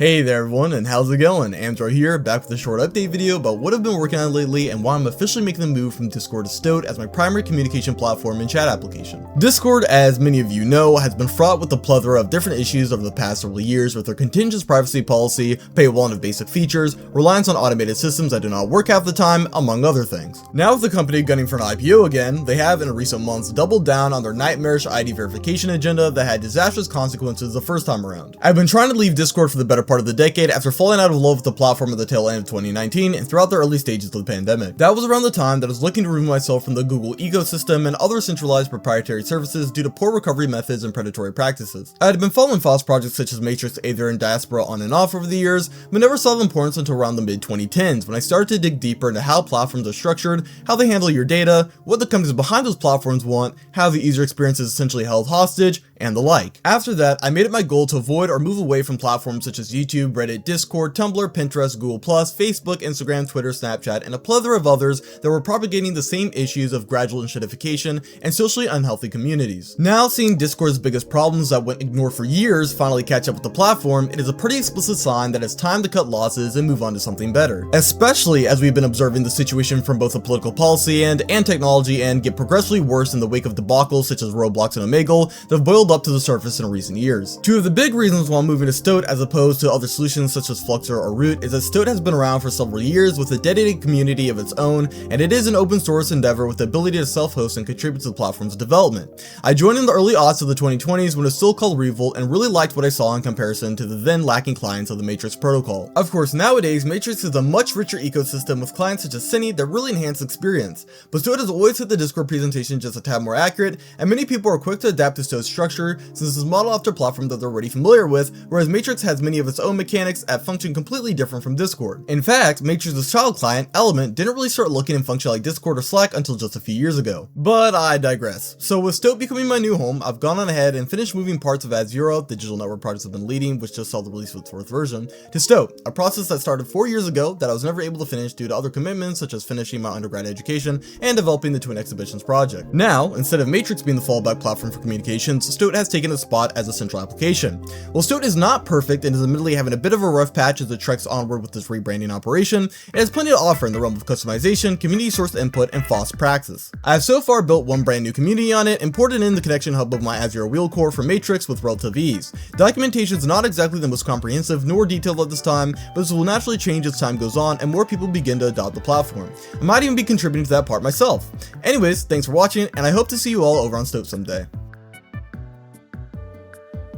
Hey there everyone, and how's it going? Amzro here, back with a short update video about what I've been working on lately and why I'm officially making the move from Discord to Stoat as my primary communication platform and chat application. Discord, as many of you know, has been fraught with a plethora of different issues over the past several years, with their contentious privacy policy, paywall of basic features, reliance on automated systems that do not work half the time, among other things. Now with the company gunning for an IPO again, they have in recent months doubled down on their nightmarish ID verification agenda that had disastrous consequences the first time around. I've been trying to leave Discord for the better part of the decade after falling out of love with the platform at the tail end of 2019 and throughout the early stages of the pandemic. That was around the time that I was looking to remove myself from the Google ecosystem and other centralized proprietary services due to poor recovery methods and predatory practices. I had been following FOSS projects such as Matrix either in diaspora on and off over the years, but never saw the importance until around the mid-2010s when I started to dig deeper into how platforms are structured, how they handle your data, what the companies behind those platforms want, how the user experience is essentially held hostage, and the like. After that, I made it my goal to avoid or move away from platforms such as YouTube, Reddit, Discord, Tumblr, Pinterest, Google+, Facebook, Instagram, Twitter, Snapchat, and a plethora of others that were propagating the same issues of gradual enshittification and socially unhealthy communities. Now, seeing Discord's biggest problems that went ignored for years finally catch up with the platform, it is a pretty explicit sign that it's time to cut losses and move on to something better. Especially as we've been observing the situation from both a political policy and technology end get progressively worse in the wake of debacles such as Roblox and Omegle that have boiled up to the surface in recent years. Two of the big reasons why I'm moving to Stoat as opposed to other solutions such as Fluxer or Root is that Stoat has been around for several years with a dedicated community of its own, and it is an open source endeavor with the ability to self-host and contribute to the platform's development. I joined in the early aughts of the 2020s when it was still called Revolt and really liked what I saw in comparison to the then lacking clients of the Matrix protocol. Of course, nowadays Matrix is a much richer ecosystem with clients such as Cine that really enhance the experience, but Stoat has always hit the Discord presentation just a tad more accurate, and many people are quick to adapt to Stoat's structure since it's modeled after a platform that they're already familiar with, whereas Matrix has many of its own mechanics that function completely different from Discord. In fact, Matrix's child client, Element, didn't really start looking and function like Discord or Slack until just a few years ago. But I digress. So with Stoat becoming my new home, I've gone on ahead and finished moving parts of AmzroSevca, the digital network projects I've been leading, which just saw the release of its fourth version, to Stoat, a process that started 4 years ago that I was never able to finish due to other commitments such as finishing my undergrad education and developing the Twin Exhibitions project. Now, instead of Matrix being the fallback platform for communications, Stoat has taken a spot as a central application. While Stoat is not perfect and is admittedly having a bit of a rough patch as it treks onward with this rebranding operation, it has plenty to offer in the realm of customization, community sourced input, and FOSS praxis. I have so far built one brand new community on it and ported in the connection hub of my Azure wheel core for Matrix with relative ease. Documentation is not exactly the most comprehensive nor detailed at this time, but this will naturally change as time goes on and more people begin to adopt the platform. I might even be contributing to that part myself. Anyways, thanks for watching, and I hope to see you all over on Stoat someday.